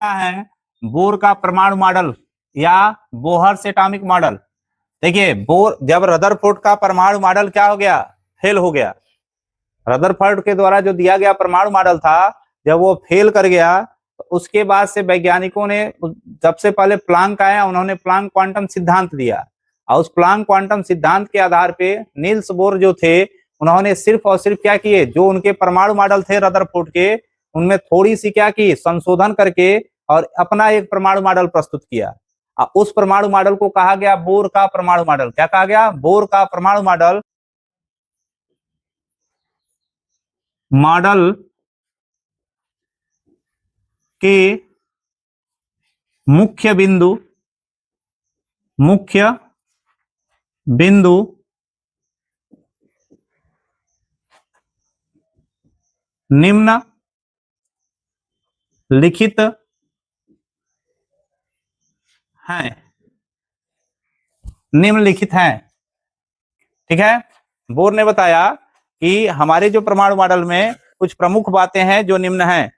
क्या है बोर का परमाणु मॉडल या बोहर्स एटॉमिक मॉडल। देखिए बोर, जब रदरफोर्ड का परमाणु मॉडल क्या हो गया, फेल हो गया। रदरफोर्ड के द्वारा जो दिया गया परमाणु मॉडल था, जब वो फेल कर गया तो उसके बाद से वैज्ञानिकों ने, सबसे पहले प्लांक आया, उन्होंने प्लांक क्वांटम सिद्धांत दिया और उस प्लांक क्वांटम सिद्धांत के आधार पे नील्स बोर जो थे, उन्होंने सिर्फ और सिर्फ क्या किए, जो उनके परमाणु मॉडल थे रदरफोर्ड के, उनमें थोड़ी सी क्या की, संशोधन करके और अपना एक परमाणु मॉडल प्रस्तुत किया। उस परमाणु मॉडल को कहा गया बोर का परमाणु मॉडल। क्या कहा गया, बोर का परमाणु मॉडल। मॉडल के मुख्य बिंदु निम्न लिखित हैं, निम्नलिखित हैं। ठीक है, बोर ने बताया कि हमारे जो परमाणु मॉडल में कुछ प्रमुख बातें हैं जो निम्न हैं।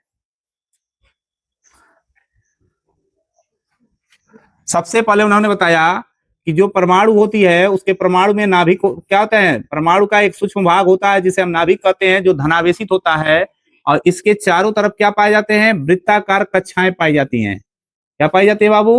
सबसे पहले उन्होंने बताया कि जो परमाणु होती है उसके परमाणु में नाभिक क्या होता है, परमाणु का एक सूक्ष्म भाग होता है जिसे हम नाभिक कहते हैं, जो धनावेशित होता है और इसके चारों तरफ क्या पाए जाते हैं, वृत्ताकार कक्षाएं पाई जाती हैं। क्या पाई जाती है बाबू,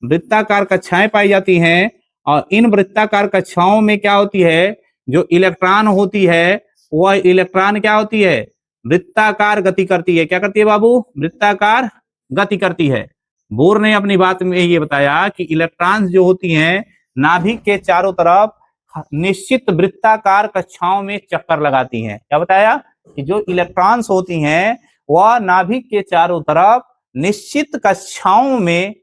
वृत्ताकार कक्षाएं पाई जाती हैं। और इन वृत्ताकार कक्षाओं में क्या होती है, जो इलेक्ट्रॉन होती है वह इलेक्ट्रॉन क्या होती है, वृत्ताकार गति करती है। क्या करती है बाबू, वृत्ताकार गति करती है। बोर ने अपनी बात में ये बताया कि इलेक्ट्रॉन्स जो होती हैं नाभिक के चारों तरफ निश्चित वृत्ताकार कक्षाओं में चक्कर लगाती हैं। क्या बताया कि जो इलेक्ट्रॉन्स होती हैं वह नाभिक के चारों तरफ निश्चित कक्षाओं में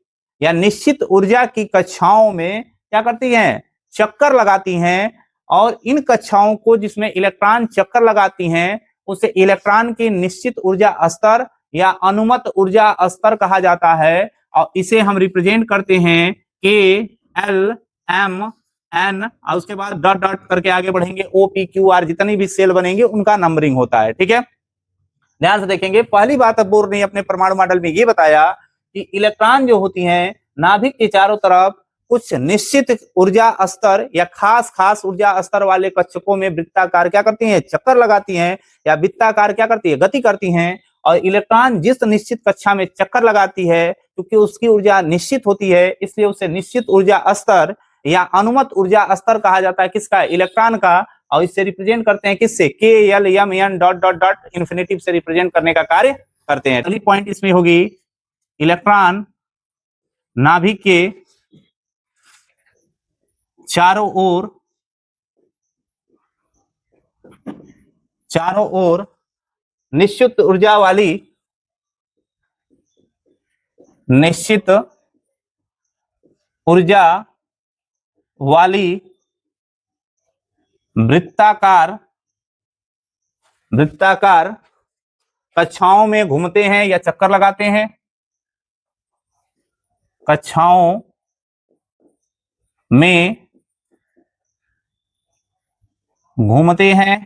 या निश्चित ऊर्जा की कक्षाओं में क्या करती हैं, चक्कर लगाती हैं। और इन कक्षाओं को जिसमें इलेक्ट्रॉन चक्कर लगाती हैं उसे इलेक्ट्रॉन की निश्चित ऊर्जा स्तर या अनुमत ऊर्जा स्तर कहा जाता है। और इसे हम रिप्रेजेंट करते हैं के एल एम एन और उसके बाद डॉट डॉट करके आगे बढ़ेंगे, ओ पी क्यू आर, जितनी भी सेल बनेंगे उनका नंबरिंग होता है। ठीक है, ध्यान से देखेंगे। पहली बात बोर ने अपने परमाणु मॉडल में ये बताया कि इलेक्ट्रॉन जो होती हैं नाभिक के चारों तरफ कुछ निश्चित ऊर्जा स्तर या खास ऊर्जा स्तर वाले कक्षकों में वृत्ताकार क्या करती हैं, चक्कर लगाती हैं, या वृत्ताकार क्या करती है, गति करती हैं। और इलेक्ट्रॉन जिस निश्चित कक्षा में चक्कर लगाती है क्योंकि उसकी ऊर्जा निश्चित होती है, इसलिए उसे निश्चित ऊर्जा स्तर या अनुमत ऊर्जा स्तर कहा जाता है। किसका, इलेक्ट्रॉन का। और इससे रिप्रेजेंट करते हैं किससे, K L M N dot dot dot infinitive से रिप्रेजेंट करने का कार्य करते हैं। अगली पॉइंट इसमें होगी, इलेक्ट्रॉन नाभिक के चारों ओर निश्चित ऊर्जा वाली वृत्ताकार कक्षाओं में घूमते हैं या चक्कर लगाते हैं, कक्षाओं में घूमते हैं।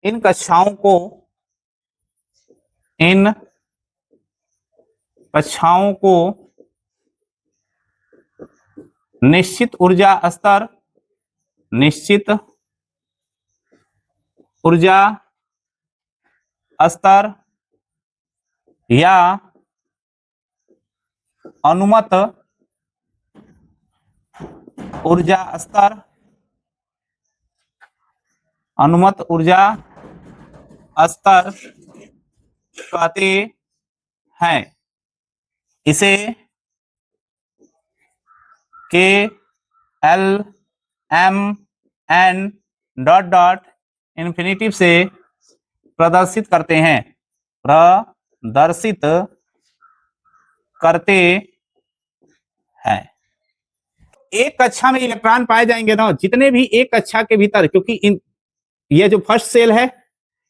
इन कक्षाओं को निश्चित ऊर्जा स्तर या अनुमत ऊर्जा स्तर कहते हैं। इसे K L M N dot dot infinitive से प्रदर्शित करते हैं, एक कक्षा में इलेक्ट्रॉन पाए जाएंगे ना, जितने भी एक कक्षा के भीतर, क्योंकि ये जो फर्स्ट सेल है,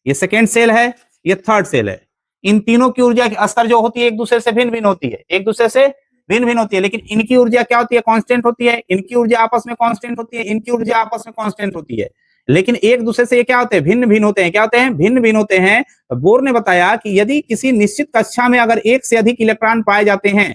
ये सेकेंड सेल है, ये थर्ड सेल है, इन तीनों की ऊर्जा की स्तर जो होती है एक दूसरे से भिन्न भिन्न होती है, लेकिन इनकी ऊर्जा क्या होती है, कांस्टेंट होती है, इनकी ऊर्जा आपस में कांस्टेंट होती है, इनकी ऊर्जा आपस में कांस्टेंट होती है। लेकिन एक दूसरे से ये क्या होते हैं, भिन्न भिन्न होते हैं। क्या होते हैं, भिन्न भिन्न होते हैं। बोर ने बताया कि यदि किसी निश्चित कक्षा में अगर एक से अधिक इलेक्ट्रॉन पाए जाते हैं,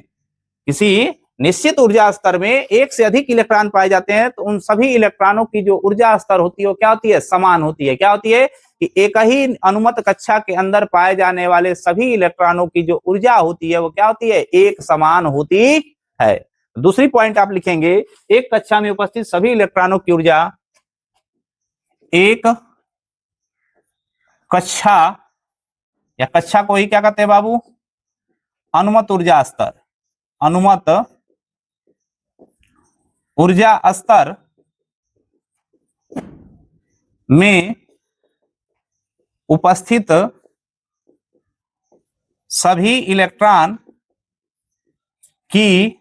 किसी निश्चित ऊर्जा स्तर में एक से अधिक इलेक्ट्रॉन पाए जाते हैं, तो उन सभी इलेक्ट्रॉनों की जो ऊर्जा स्तर होती है वो क्या होती है, समान होती है। क्या होती है कि एक ही अनुमत कक्षा के अंदर पाए जाने वाले सभी इलेक्ट्रॉनों की जो ऊर्जा होती है वो क्या होती है, एक समान होती है। दूसरी पॉइंट आप लिखेंगे, एक कक्षा में उपस्थित सभी इलेक्ट्रॉनों की ऊर्जा एक कक्षा, या कक्षा को ही क्या कहते हैं बाबू, अनुमत ऊर्जा स्तर, अनुमत ऊर्जा स्तर में उपस्थित सभी इलेक्ट्रॉन की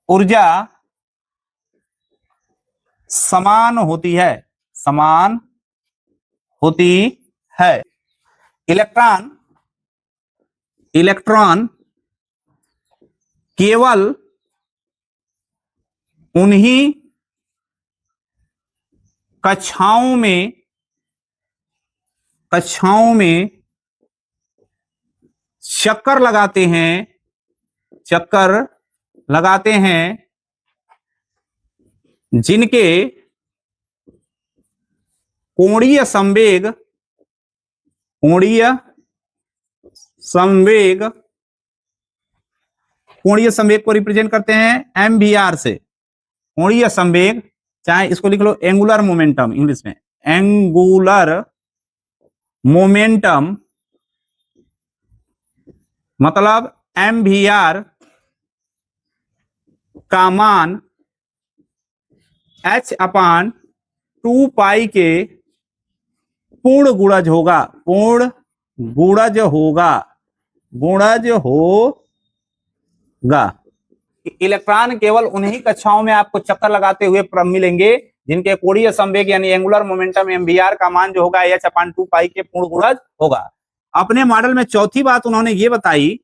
ऊर्जा समान होती है, समान होती है। इलेक्ट्रॉन केवल उन्हीं कक्षाओं में चक्कर लगाते हैं जिनके कोणीय संवेग को रिप्रेजेंट करते हैं MVR से। कोणीय संवेग, चाहे इसको लिख लो एंगुलर मोमेंटम इंग्लिश में, एंगुलर मोमेंटम मतलब MVR का मान h/2 के पूर्ण गुणज होगा। इलेक्ट्रॉन केवल उन्हीं कक्षाओं में आपको चक्कर लगाते हुए मिलेंगे जिनके कोणीय संवेग यानी एंगुलर मोमेंटम MVR का मान जो होगा h/2 के पूर्ण गुणज होगा। अपने मॉडल में चौथी बात उन्होंने ये बताई,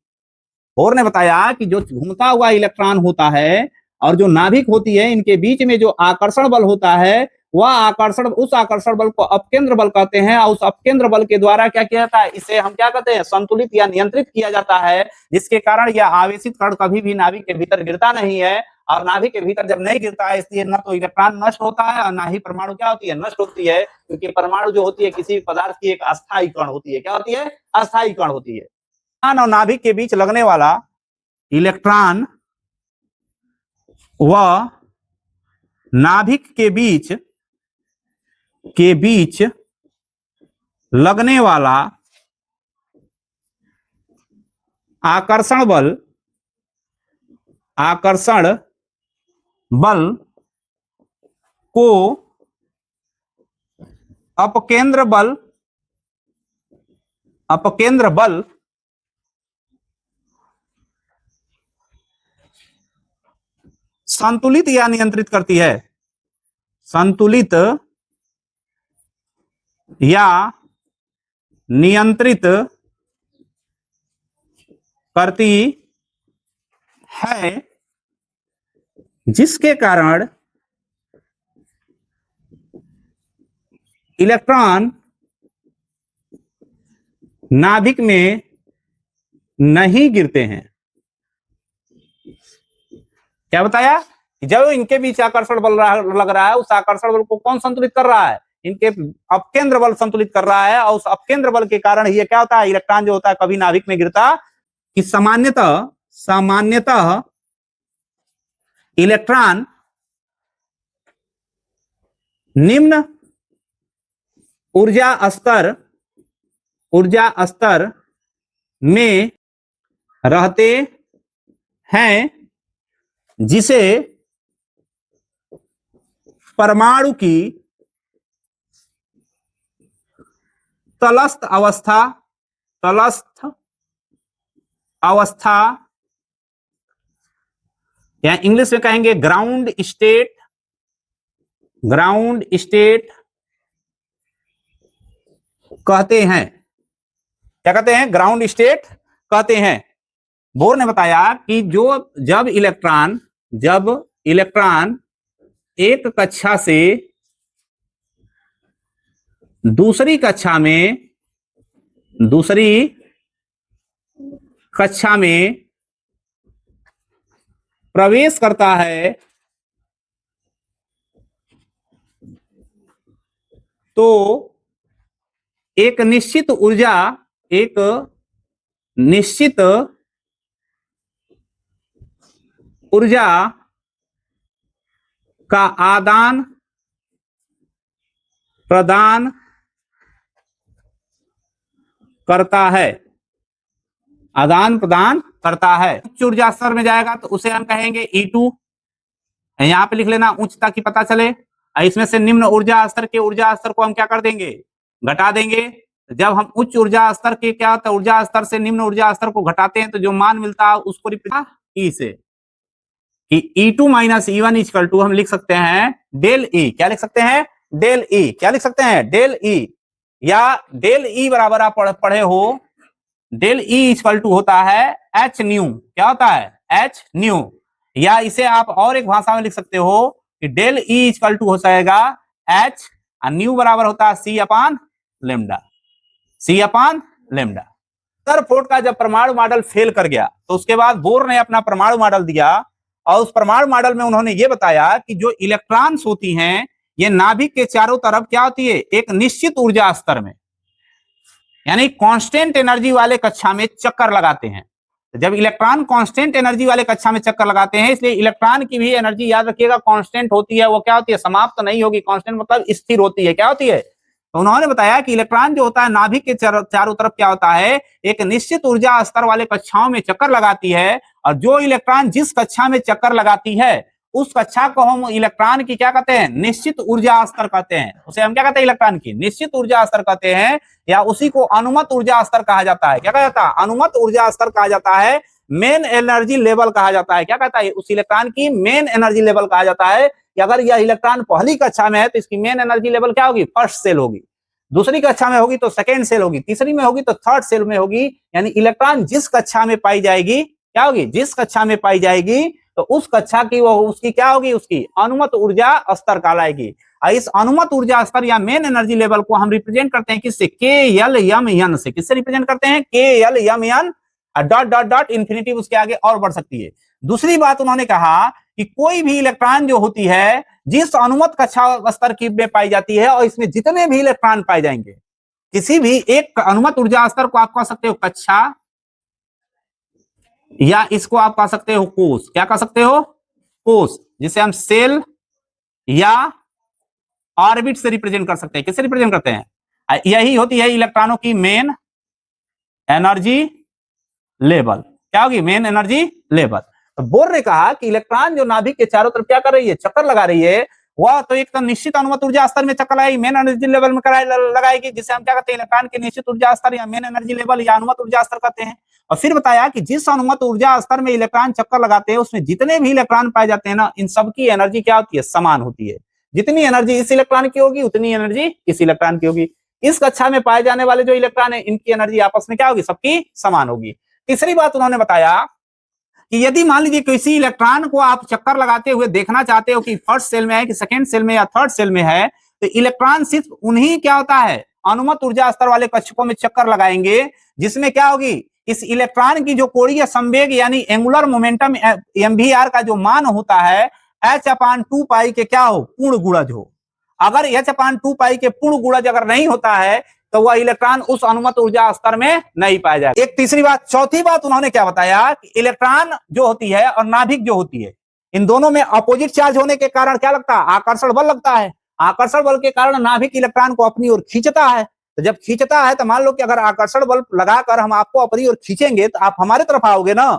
बोर ने बताया कि जो घूमता हुआ इलेक्ट्रॉन होता है और जो नाभिक होती है, इनके बीच में जो आकर्षण बल होता है वह उस आकर्षण बल को अपकेंद्र बल कहते हैं, और उस अपकेंद्र बल के द्वारा क्या किया जाता है, इसे हम क्या कहते हैं, संतुलित या नियंत्रित किया जाता है, जिसके कारण यह आवेशित कण कभी भी नाभिक के भीतर गिरता नहीं है। और नाभिक के भीतर जब नहीं गिरता है, इसलिए न तो इलेक्ट्रॉन नष्ट होता है और ना ही परमाणु क्या होती है, नष्ट होती है, क्योंकि परमाणु जो होती है किसी पदार्थ की एक अस्थायी कण होती है। क्या होती है, अस्थायी कण होती है। और नाभिक के बीच लगने वाला इलेक्ट्रॉन व नाभिक के बीच लगने वाला आकर्षण बल को अपकेंद्र बल संतुलित या नियंत्रित करती है, संतुलित या नियंत्रित करती है, जिसके कारण इलेक्ट्रॉन नाभिक में नहीं गिरते हैं। क्या बताया, जब इनके बीच आकर्षण बल लग रहा है, उस आकर्षण बल को कौन संतुलित कर रहा है, इनके अपकेंद्र बल संतुलित कर रहा है, और उस अपकेंद्र बल के कारण ये क्या होता है, इलेक्ट्रॉन जो होता है कभी नाभिक में गिरता कि सामान्यतः इलेक्ट्रॉन निम्न ऊर्जा स्तर में रहते हैं, जिसे परमाणु की तलस्थ अवस्था या इंग्लिश में कहेंगे ग्राउंड स्टेट कहते हैं। क्या कहते हैं, ग्राउंड स्टेट कहते हैं। बोर ने बताया कि जब इलेक्ट्रॉन एक कक्षा से दूसरी कक्षा में प्रवेश करता है तो एक निश्चित ऊर्जा का आदान प्रदान करता है, उच्च ऊर्जा स्तर में जाएगा तो उसे हम कहेंगे E2। यहां पे लिख लेना उच्चता की पता चले। इसमें से निम्न ऊर्जा स्तर के ऊर्जा स्तर को हम क्या कर देंगे, घटा देंगे। जब हम उच्च ऊर्जा स्तर के क्या होता है, ऊर्जा स्तर से निम्न ऊर्जा स्तर को घटाते हैं तो जो मान मिलता है उसको रिप्रेजेंट E से, कि E2 minus E1 equal to हम लिख सकते हैं डेल E। क्या लिख सकते हैं, डेल E। क्या लिख सकते हैं, डेल E, या डेल E बराबर आप पढ़े हो, डेल E इक्वल टू होता है H न्यू। क्या होता है, H न्यू। या इसे आप और एक भाषा में लिख सकते हो कि डेल E इक्वल टू हो जाएगा H, न्यू बराबर होता है C upon lambda, C upon lambda. Rutherford का जब परमाणु मॉडल फेल कर गया तो उसके बाद बोर ने अपना परमाणु मॉडल दिया, और उस परमाणु मॉडल में उन्होंने ये बताया कि जो इलेक्ट्रॉन्स होती हैं ये नाभिक के चारों तरफ क्या होती है, एक निश्चित ऊर्जा स्तर में, यानी कांस्टेंट एनर्जी वाले कक्षा में चक्कर लगाते हैं। जब इलेक्ट्रॉन कांस्टेंट एनर्जी वाले कक्षा में चक्कर लगाते हैं, इसलिए इलेक्ट्रॉन की भी एनर्जी याद रखिएगा कांस्टेंट होती है। वो क्या होती है, समाप्त नहीं होगी। कांस्टेंट मतलब स्थिर होती है। क्या होती है, तो उन्होंने बताया कि इलेक्ट्रॉन जो होता है नाभिक के चारों तरफ क्या होता है, एक निश्चित ऊर्जा स्तर वाले कक्षाओं में चक्कर लगाती है, और जो इलेक्ट्रॉन जिस कक्षा में चक्कर लगाती है उस कक्षा को हम इलेक्ट्रॉन की क्या कहते हैं, निश्चित ऊर्जा स्तर कहते हैं। उसे हम क्या कहते हैं, इलेक्ट्रॉन की निश्चित ऊर्जा स्तर कहते हैं, या उसी को अनुमत ऊर्जा स्तर कहा जाता है। क्या कहा जाता है, अनुमत ऊर्जा स्तर कहा जाता है, मेन एनर्जी लेवल कहा जाता है। क्या कहता है, उस इलेक्ट्रॉन की मेन एनर्जी लेवल कहा जाता है कि अगर यह इलेक्ट्रॉन पहली कक्षा में है तो इसकी मेन एनर्जी लेवल क्या होगी, फर्स्ट सेल होगी, दूसरी कक्षा में होगी तो सेकेंड सेल होगी, तीसरी में होगी तो थर्ड सेल में होगी। यानी इलेक्ट्रॉन जिस कक्षा में पाई जाएगी, क्या होगी, जिस कक्षा में पाई जाएगी तो उस कक्षा की वो उसकी क्या होगी, उसकी अनुमत ऊर्जा स्तर कहलाएगी। इस अनुमत ऊर्जा स्तर या मेन एनर्जी लेवल को हम रिप्रेजेंट करते हैं किससे, KLMN से। किससे रिप्रेजेंट करते हैं, KLMN, dot dot dot infinity उसके आगे और बढ़ सकती है। दूसरी बात उन्होंने कहा कि कोई भी इलेक्ट्रॉन जो होती है जिस अनुमत कक्षा स्तर की में पाई जाती है, और इसमें जितने भी इलेक्ट्रॉन पाए जाएंगे, किसी भी एक अनुमत ऊर्जा स्तर को आप कह सकते हो कक्षा, या इसको आप कह सकते हो कोष। क्या कह सकते हो, कोष, जिसे हम सेल या ऑर्बिट से रिप्रेजेंट कर सकते हैं। किससे रिप्रेजेंट करते हैं, यही होती है इलेक्ट्रॉनों की मेन एनर्जी लेवल। क्या होगी, मेन एनर्जी लेवल। तो बोर ने कहा कि इलेक्ट्रॉन जो नाभिक के चारों तरफ क्या कर रही है, चक्कर लगा रही है, वह तो एक तो निश्चित अनुमत ऊर्जा स्तर में चक्कर लगाएगी, मेन एनर्जी लेवल में लगाएगी, जिसे हम क्या कहते हैं, इलेक्ट्रॉन के निश्चित ऊर्जा स्तर या मेन एनर्जी लेवल या अनुमत ऊर्जा स्तर कहते हैं। और फिर बताया कि जिस अनुमत ऊर्जा स्तर में इलेक्ट्रॉन चक्कर लगाते हैं उसमें जितने भी इलेक्ट्रॉन पाए जाते हैं ना, इन सबकी एनर्जी क्या होती है, समान होती है। जितनी एनर्जी इस इलेक्ट्रॉन की होगी उतनी एनर्जी इस इलेक्ट्रॉन की होगी। इस कक्षा में पाए जाने वाले जो इलेक्ट्रॉन है इनकी एनर्जी आपस में क्या होगी, सबकी समान होगी। तीसरी बात उन्होंने बताया कि यदि मान लीजिए किसी इलेक्ट्रॉन को आप चक्कर लगाते हुए देखना चाहते हो कि फर्स्ट सेल में है कि सेकंड सेल में या थर्ड सेल में है, तो इलेक्ट्रॉन सिर्फ उन्हीं क्या होता है, अनुमत ऊर्जा स्तर वाले कक्षकों में चक्कर लगाएंगे, जिसमें क्या होगी, इस इलेक्ट्रॉन की जो कोणीय संवेग यानी एंगुलर मोमेंटम MVR का जो मान होता है H/2 पाई के क्या हो, पूर्ण गुणज हो। अगर H/2 पाई के पूर्ण गुणज अगर नहीं होता है तो वह इलेक्ट्रॉन उस अनुमत ऊर्जा स्तर में नहीं पाया जाएगा। एक तीसरी बात, चौथी बात उन्होंने क्या बताया कि इलेक्ट्रॉन जो होती है और नाभिक जो होती है, इन दोनों में अपोजिट चार्ज होने के कारण क्या लगता है, आकर्षण बल लगता है। आकर्षण बल के कारण नाभिक इलेक्ट्रॉन को अपनी ओर खींचता है। तो जब खींचता है तो मान लो कि अगर आकर्षण बल लगाकर हम आपको अपनी ओर खींचेंगे तो आप हमारे तरफ आओगे ना,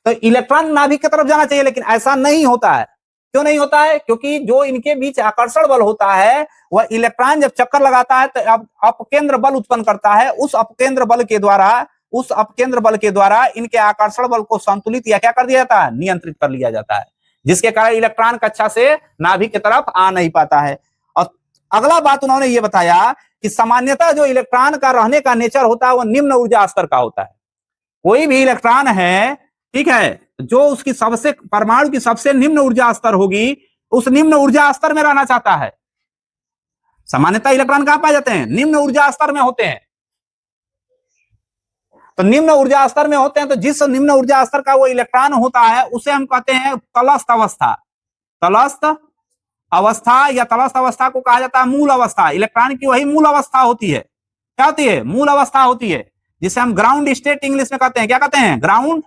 तो इलेक्ट्रॉन नाभिक की तरफ जाना चाहिए, लेकिन ऐसा नहीं होता है। क्यों नहीं होता है, क्योंकि जो इनके बीच आकर्षण बल होता है वह इलेक्ट्रॉन जब चक्कर लगाता है तो अपकेंद्र बल उत्पन्न करता है। उस अपकेंद्र बल के द्वारा इनके आकर्षण बल को संतुलित या क्या कर दिया जाता है, नियंत्रित कर लिया जाता है, जिसके कारण इलेक्ट्रॉन कक्षा से नाभिक की तरफ आ नहीं पाता है। और अगला बात उन्होंने ये बताया कि सामान्यतः जो इलेक्ट्रॉन का रहने का नेचर होता है वो निम्न ऊर्जा स्तर का होता है। कोई भी इलेक्ट्रॉन है, ठीक है, जो उसकी सबसे परमाणु की सबसे निम्न ऊर्जा स्तर होगी, उस निम्न ऊर्जा स्तर में रहना चाहता है। सामान्यतः इलेक्ट्रॉन कहां पाए जाते हैं? निम्न ऊर्जा स्तर में होते हैं। तो निम्न ऊर्जा स्तर में होते हैं, तो जिस निम्न ऊर्जा स्तर का वो इलेक्ट्रॉन होता है उसे हम कहते हैं तलस्थ अवस्था। तलस्थ अवस्था या तलस्थ अवस्था को कहा जाता है मूल अवस्था। इलेक्ट्रॉन की वही मूल अवस्था होती है। क्या होती है? मूल अवस्था होती है, जिसे हम ग्राउंड स्टेट इंग्लिश में कहते हैं। क्या कहते हैं? ग्राउंड।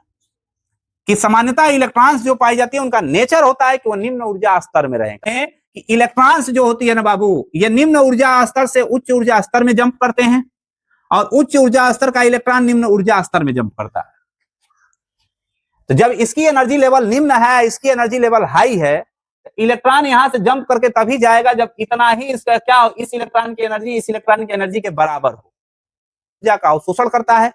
कि सामान्यतः इलेक्ट्रॉन्स जो पाई जाती है उनका नेचर होता है कि वो निम्न ऊर्जा स्तर में रहेंगे। कि इलेक्ट्रॉन्स जो होती है ना बाबू, ये निम्न ऊर्जा स्तर से उच्च ऊर्जा स्तर में जंप करते हैं, और उच्च ऊर्जा स्तर का इलेक्ट्रॉन निम्न ऊर्जा स्तर में जंप करता है। तो जब इसकी एनर्जी लेवल निम्न है, इसकी एनर्जी लेवल हाई है, इलेक्ट्रॉन यहां से जंप करके तभी जाएगा जब इतना ही इसका क्या, इस इलेक्ट्रॉन की एनर्जी इस इलेक्ट्रॉन की एनर्जी के बराबर हो। ऊर्जा का अवशोषण करता है,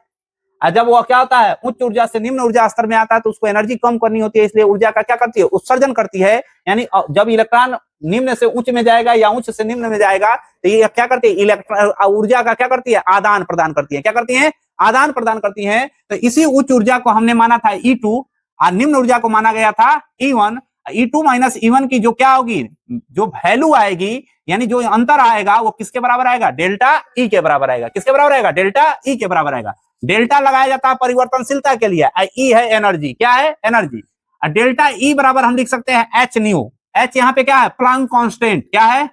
और जब वो क्या होता है, उच्च ऊर्जा से निम्न ऊर्जा स्तर में आता है, तो उसको एनर्जी कम करनी होती है, इसलिए ऊर्जा का क्या करती है? उत्सर्जन करती है। यानी जब इलेक्ट्रॉन निम्न से उच्च में जाएगा या उच्च से निम्न में जाएगा, तो ये क्या करती है? इलेक्ट्रॉन ऊर्जा का क्या करती है? आदान प्रदान करती है। क्या करती है? आदान प्रदान करती है। तो इसी उच्च ऊर्जा को हमने माना था E2, और निम्न ऊर्जा को माना गया था E1। E2 माइनस E1 की जो क्या होगी, जो वैल्यू आएगी, यानी जो अंतर आएगा, वो किसके बराबर आएगा? डेल्टा E के बराबर आएगा। किसके बराबर आएगा? डेल्टा E के बराबर आएगा। डेल्टा लगाया जाता है परिवर्तनशीलता के लिए, E है एनर्जी। क्या है? एनर्जी। डेल्टा E बराबर हम लिख सकते हैं H न्यू। H यहाँ पे क्या है? Planck constant. क्या है?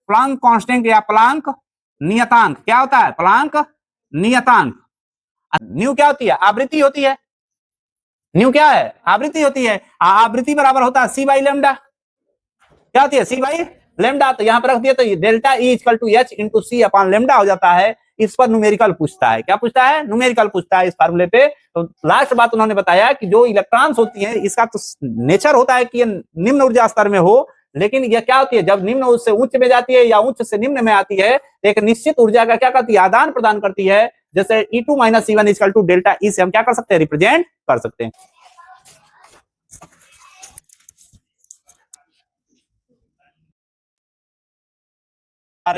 प्लांक कांस्टेंट या प्लांक नियतांक। क्या होता है? प्लांक नियतांक। न्यू क्या होती है? आवृत्ति होती है। न्यू क्या है? आवृत्ति होती है। आवृत्ति बराबर होता है C बाई लेमडा। क्या होती है? C by lambda. तो यहाँ पर रख दिया, तो delta E equal to H into C upon lambda हो जाता है। इस पर न्यूमेरिकल पूछता है। क्या पूछता है? न्यूमेरिकल पूछता है इस फार्मूले पे। तो लास्ट बात उन्होंने बताया कि जो इलेक्ट्रॉन्स होती हैं, इसका तो नेचर होता है कि ये निम्न ऊर्जा स्तर में हो, लेकिन यह क्या होती है? जब निम्न से उच्च में जाती है या उच्च से निम्न में आती है, एक निश्चित ऊर्जा का क्या करती है? आदान प्रदान करती है। जैसे E2 minus E1 equal to delta E से हम क्या कर सकते हैं? रिप्रेजेंट कर सकते हैं।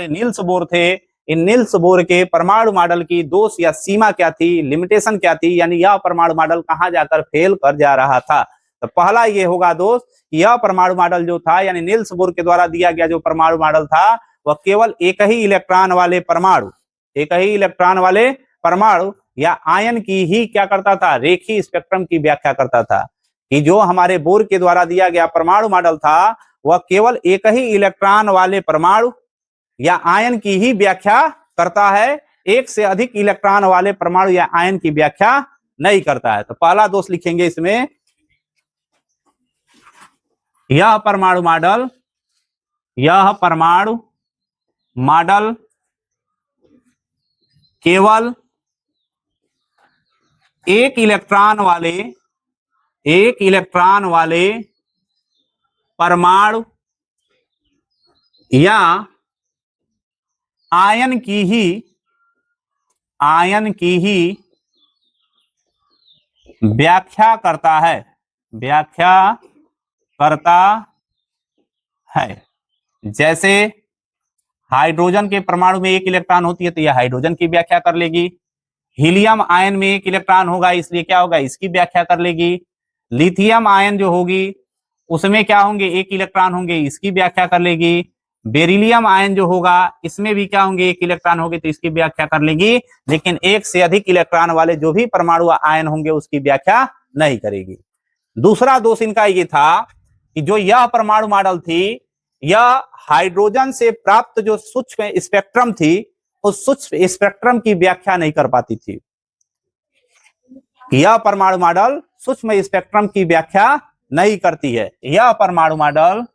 नील्स बोर थे। इन नील्स बोर के परमाणु मॉडल की दोष या सीमा क्या थी, लिमिटेशन क्या थी, यानी यह परमाणु मॉडल कहां जाकर फेल कर जा रहा था? तो पहला ये होगा दोस्त, यह परमाणु मॉडल जो था, यानी नील्स बोर के द्वारा दिया गया जो परमाणु मॉडल था, वह केवल एक ही इलेक्ट्रॉन वाले परमाणु, एक ही इलेक्ट्रॉन वाले परमाणु या आयन की ही क्या करता था? रेखीय स्पेक्ट्रम की व्याख्या करता था। कि जो हमारे बोर के द्वारा दिया गया परमाणु मॉडल था, वह केवल एक ही इलेक्ट्रॉन वाले परमाणु या आयन की ही व्याख्या करता है, एक से अधिक इलेक्ट्रॉन वाले परमाणु या आयन की व्याख्या नहीं करता है। तो पहला दोष लिखेंगे इसमें, यह परमाणु मॉडल केवल एक इलेक्ट्रॉन वाले परमाणु या आयन की ही व्याख्या करता है। जैसे हाइड्रोजन के परमाणु में एक इलेक्ट्रॉन होती है, तो यह हाइड्रोजन की व्याख्या कर लेगी। हीलियम आयन में एक इलेक्ट्रॉन होगा, इसलिए क्या होगा? इसकी व्याख्या कर लेगी। लिथियम आयन जो होगी, उसमें क्या होंगे? एक इलेक्ट्रॉन होंगे, इसकी व्याख्या कर लेगी। बेरिलियम आयन जो होगा, इसमें भी क्या होंगे? एक इलेक्ट्रॉन होंगे, तो इसकी व्याख्या कर लेगी। लेकिन एक से अधिक इलेक्ट्रॉन वाले जो भी परमाणु आयन होंगे, उसकी व्याख्या नहीं करेगी। दूसरा दोष इनका ये था कि जो यह परमाणु मॉडल थी, यह हाइड्रोजन से प्राप्त जो सूक्ष्म स्पेक्ट्रम थी, उस सूक्ष्म स्पेक्ट्रम की व्याख्या नहीं कर पाती थी। यह परमाणु मॉडल सूक्ष्म स्पेक्ट्रम की व्याख्या नहीं करती है। यह परमाणु मॉडल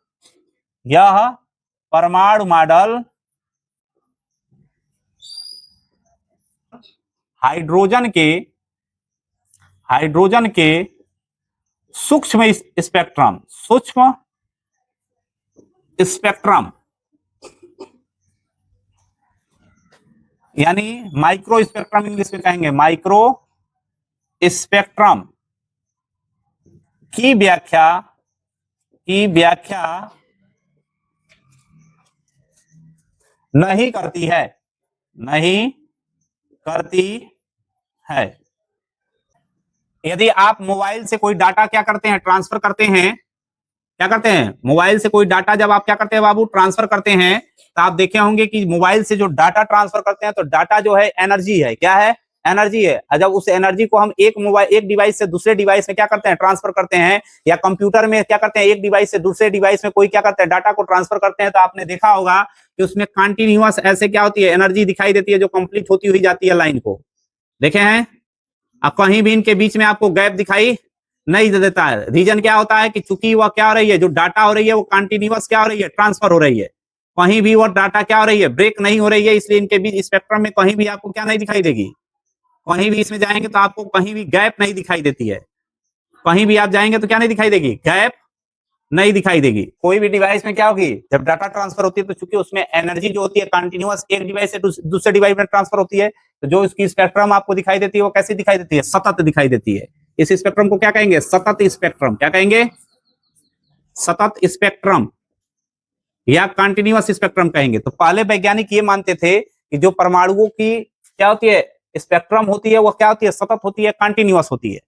हाइड्रोजन के सूक्ष्म स्पेक्ट्रम यानी माइक्रो स्पेक्ट्रम इंग्लिश में कहेंगे, माइक्रो स्पेक्ट्रम की व्याख्या नहीं करती है। यदि आप मोबाइल से कोई डाटा क्या करते हैं? ट्रांसफर करते हैं, क्या करते हैं, मोबाइल से कोई डाटा जब आप क्या करते हैं बाबू, ट्रांसफर करते हैं, तो आप देखे होंगे कि मोबाइल से जो डाटा ट्रांसफर करते हैं तो डाटा जो है एनर्जी है, क्या है, एनर्जी है। और जब उस एनर्जी को हम एक डिवाइस से दूसरे डिवाइस में क्या करते हैं, ट्रांसफर करते हैं, या कंप्यूटर में क्या करते हैं, एक डिवाइस से दूसरे डिवाइस में कोई क्या करते हैं, डाटा को ट्रांसफर करते हैं, तो आपने देखा होगा कि उसमें कंटिन्यूअस ऐसे क्या होती है, एनर्जी दिखाई देती है जो कंप्लीट होती हुई जाती है लाइन को, देखे हैं। अब कहीं भी इनके बीच में आपको गैप दिखाई नहीं दे देता है। रीजन क्या होता है कि चूंकि वह क्या हो रही है, जो डाटा हो रही है वो कंटिन्यूअस क्या हो रही है, ट्रांसफर हो रही है, कहीं भी वो डाटा क्या हो रही है, ब्रेक नहीं हो रही है, इसलिए इनके बीच स्पेक्ट्रम में कहीं भी आपको क्या नहीं दिखाई देगी, कहीं भी इसमें जाएंगे तो आपको कहीं भी गैप नहीं दिखाई देती है, कहीं भी आप जाएंगे तो क्या नहीं दिखाई देगी, गैप नहीं दिखाई देगी। कोई भी डिवाइस में क्या होगी, जब डाटा ट्रांसफर होती है तो चूंकि उसमें एनर्जी जो होती है कंटिन्यूअस एक डिवाइस से दूसरे डिवाइस में ट्रांसफर होती है, तो जो इसकी स्पेक्ट्रम आपको दिखाई देती है वो कैसी दिखाई देती है, सतत दिखाई देती है। इस स्पेक्ट्रम को क्या कहेंगे, सतत स्पेक्ट्रम, क्या कहेंगे, सतत स्पेक्ट्रम या कंटिन्यूअस स्पेक्ट्रम कहेंगे। तो पहले वैज्ञानिक ये मानते थे कि जो परमाणुओं की क्या होती है, स्पेक्ट्रम होती है, वो क्या होती है, सतत होती है, कंटिन्यूअस होती है।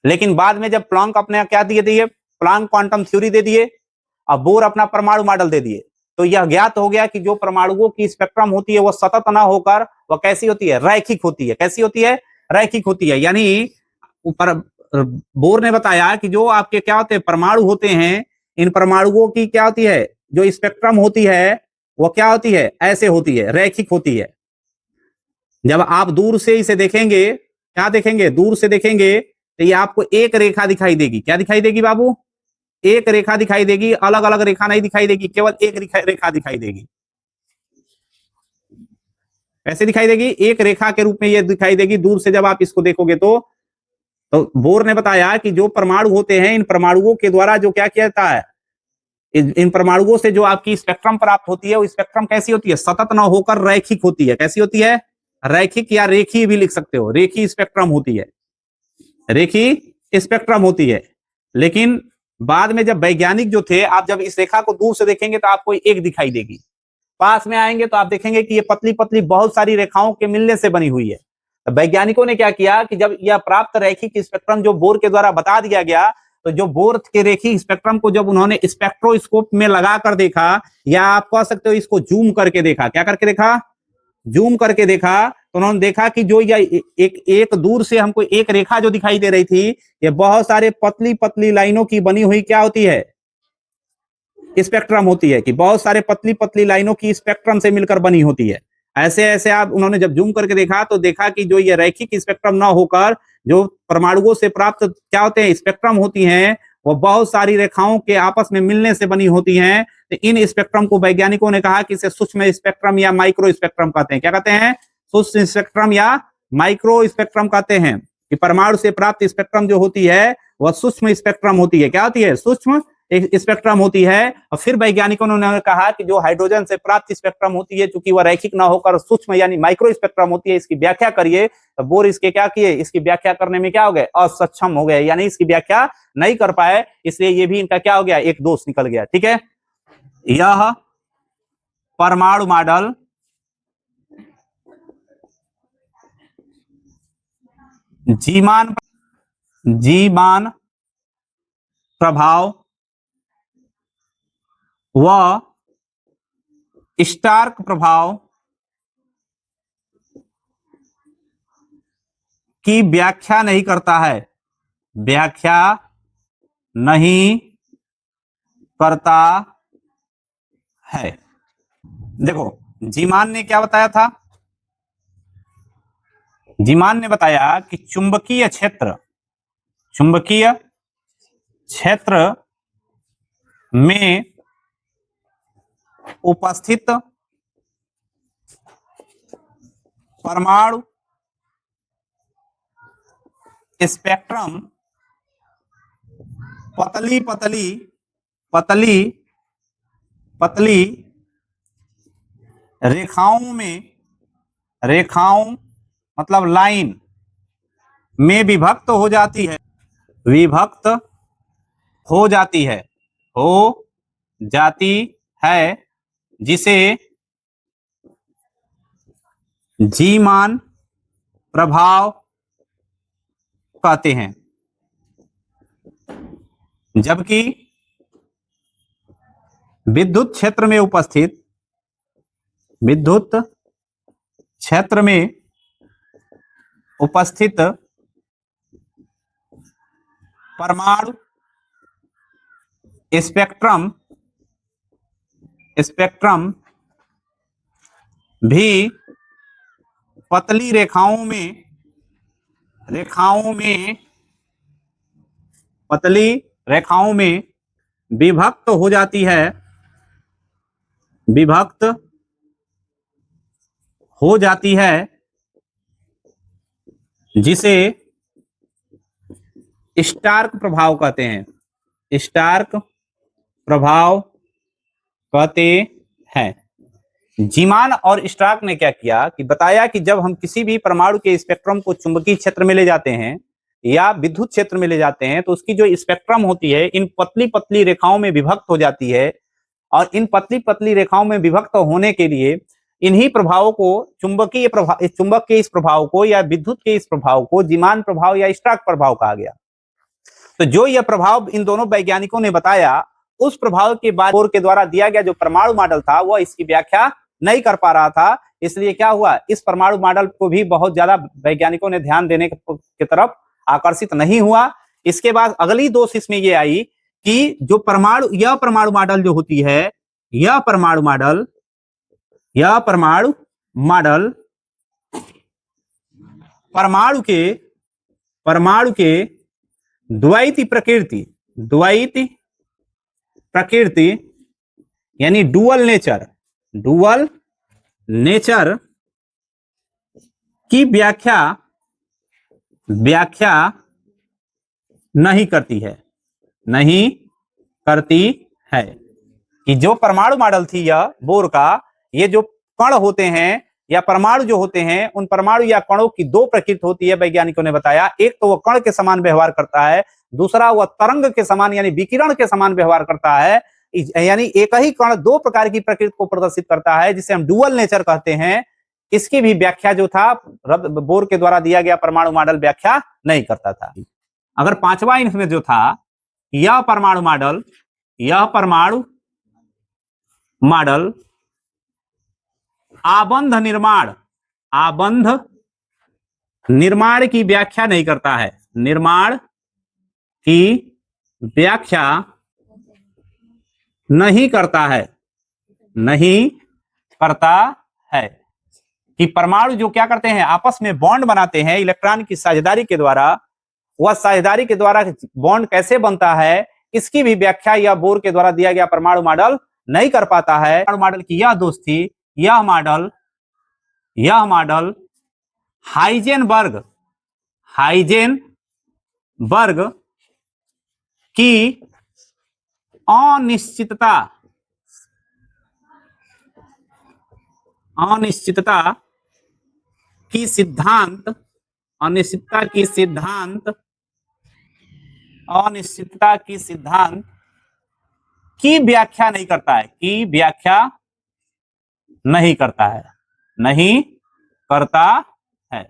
लेकिन बाद में जब प्लांक अपने क्या दिए, प्लांक क्वांटम थ्योरी दे दिए, अब बोर अपना परमाणु मॉडल दे दिए, तो यह ज्ञात हो गया कि जो परमाणुओं की स्पेक्ट्रम होती है वो सतत ना होकर वह कैसी होती है, रैखिक होती है। कैसी होती है, रैखिक होती है। यानी ऊपर बोर ने बताया कि जो आपके क्या होते हैं, परमाणु होते हैं, इन परमाणुओं की क्या होती है, जो स्पेक्ट्रम होती है वो क्या होती है, ऐसे होती है, रैखिक होती है। जब आप दूर से इसे देखेंगे, क्या देखेंगे, दूर से देखेंगे तो ये आपको एक रेखा दिखाई देगी। क्या दिखाई देगी बाबू, एक रेखा दिखाई देगी, अलग अलग रेखा नहीं दिखाई देगी, केवल एक रेखा दिखाई देगी। कैसे दिखाई देगी, एक रेखा के रूप में ये दिखाई देगी दूर से जब आप इसको देखोगे तो बोर ने बताया कि जो परमाणु होते हैं, इन परमाणुओं के द्वारा जो क्या किया जाता है, इन परमाणुओं से जो आपकी स्पेक्ट्रम प्राप्त होती है वो स्पेक्ट्रम कैसी होती है, सतत न होकर रैखिक होती है। कैसी होती है, रैखिक या रेखी भी लिख सकते हो, रेखी स्पेक्ट्रम होती है, रेखी स्पेक्ट्रम होती है। लेकिन बाद में जब वैज्ञानिक जो थे, आप जब इस रेखा को दूर से देखेंगे तो आपको एक दिखाई देगी, पास में आएंगे तो आप देखेंगे कि ये पतली पतली बहुत सारी रेखाओं के मिलने से बनी हुई है। तो वैज्ञानिकों ने क्या किया कि जब यह प्राप्त रैखिक स्पेक्ट्रम जो बोर के द्वारा बता दिया गया, तो जो बोर के रेखिक स्पेक्ट्रम को जब उन्होंने स्पेक्ट्रोस्कोप में लगा कर देखा, या आप कह सकते हो इसको जूम करके देखा, क्या करके देखा, जूम करके देखा, तो उन्होंने देखा कि जो यह एक दूर से हमको एक रेखा जो दिखाई दे रही थी, ये बहुत सारे पतली पतली लाइनों की बनी हुई क्या होती है, स्पेक्ट्रम होती है, कि बहुत सारे पतली पतली लाइनों की स्पेक्ट्रम से मिलकर बनी होती है। ऐसे ऐसे आप उन्होंने जब जूम करके देखा तो देखा कि जो ये रैखिक स्पेक्ट्रम ना होकर जो परमाणुओं से प्राप्त क्या होते हैं, स्पेक्ट्रम होती हैं, वो बहुत सारी रेखाओं के आपस में मिलने से बनी होती हैं। तो इन स्पेक्ट्रम को वैज्ञानिकों ने कहा कि इसे सूक्ष्म स्पेक्ट्रम या माइक्रो स्पेक्ट्रम कहते हैं। क्या कहते हैं, सूक्ष्म स्पेक्ट्रम या माइक्रो स्पेक्ट्रम कहते हैं। कि परमाणु से प्राप्त स्पेक्ट्रम जो होती है वह सूक्ष्म स्पेक्ट्रम होती है। क्या होती है, सूक्ष्म स्पेक्ट्रम होती है। और फिर वैज्ञानिकों ने कहा कि जो हाइड्रोजन से प्राप्त स्पेक्ट्रम होती है, चूंकि वह रैखिक ना होकर सूक्ष्म यानी माइक्रो स्पेक्ट्रम होती है, इसकी व्याख्या करिए। तो बोर इसके क्या किए, इसकी व्याख्या करने में क्या हो गए, असक्षम हो गए, यानी इसकी व्याख्या नहीं कर पाए, इसलिए ये भी इनका क्या हो गया, एक दोष निकल गया। ठीक है, यह परमाणु मॉडल जीमान प्रभाव व स्टार्क प्रभाव की व्याख्या नहीं करता है, व्याख्या नहीं करता है। देखो जीमान ने क्या बताया था, जीमान ने बताया कि चुंबकीय क्षेत्र में उपस्थित परमाणु स्पेक्ट्रम पतली रेखाओं मतलब लाइन में विभक्त हो जाती है, जिसे जीमान प्रभाव कहते हैं। जबकि विद्युत क्षेत्र में उपस्थित, विद्युत क्षेत्र में उपस्थित परमाणु स्पेक्ट्रम भी पतली रेखाओं में विभक्त हो जाती है, विभक्त हो जाती है, जिसे स्टार्क प्रभाव कहते हैं, स्टार्क प्रभाव कहते हैं। जीमान और स्टार्क ने क्या किया कि बताया कि जब हम किसी भी परमाणु के स्पेक्ट्रम को चुंबकीय क्षेत्र में ले जाते हैं या विद्युत क्षेत्र में ले जाते हैं तो उसकी जो स्पेक्ट्रम होती है इन पतली पतली रेखाओं में विभक्त हो जाती है, और इन पतली पतली रेखाओं में विभक्त होने के लिए इन्हीं प्रभावों को चुंबक के इस प्रभाव को या विद्युत के इस प्रभाव को जीमान प्रभाव या स्टार्क प्रभाव कहा गया। तो जो यह प्रभाव इन दोनों वैज्ञानिकों ने बताया, उस प्रभाव के बाद बोर के द्वारा दिया गया जो परमाणु मॉडल था वह इसकी व्याख्या नहीं कर पा रहा था। इसलिए क्या हुआ, इस परमाणु मॉडल को भी बहुत ज्यादा वैज्ञानिकों ने ध्यान देने की तरफ आकर्षित नहीं हुआ। इसके बाद अगली दोष इसमें यह आई कि जो यह परमाणु मॉडल जो होती है, यह परमाणु मॉडल परमाणु के द्वैत प्रकृति यानी डुअल नेचर की व्याख्या नहीं करती है कि जो परमाणु मॉडल थी यह बोर का, ये जो कण होते हैं या परमाणु जो होते हैं, उन परमाणु या कणों की दो प्रकृति होती है, वैज्ञानिकों ने बताया। एक तो वह कण के समान व्यवहार करता है, दूसरा वह तरंग के समान यानी विकिरण के समान व्यवहार करता है। यानी एक ही कण दो प्रकार की प्रकृति को प्रदर्शित करता है, जिसे हम डुअल नेचर कहते हैं। इसकी भी व्याख्या जो था बोर के द्वारा दिया गया परमाणु मॉडल व्याख्या नहीं करता था। अगर पांचवा इसमें जो था, यह परमाणु मॉडल आबंध निर्माण की व्याख्या नहीं करता है, निर्माण की व्याख्या नहीं करता है कि परमाणु जो क्या करते हैं, आपस में बॉन्ड बनाते हैं इलेक्ट्रॉन की साझेदारी के द्वारा। वह साझेदारी के द्वारा बॉन्ड कैसे बनता है, इसकी भी व्याख्या यह बोर के द्वारा दिया गया परमाणु मॉडल नहीं कर पाता है। परमाणु मॉडल की यह दोष थी, यह मॉडल हाइजेनबर्ग की अनिश्चितता की सिद्धांत की व्याख्या नहीं करता है,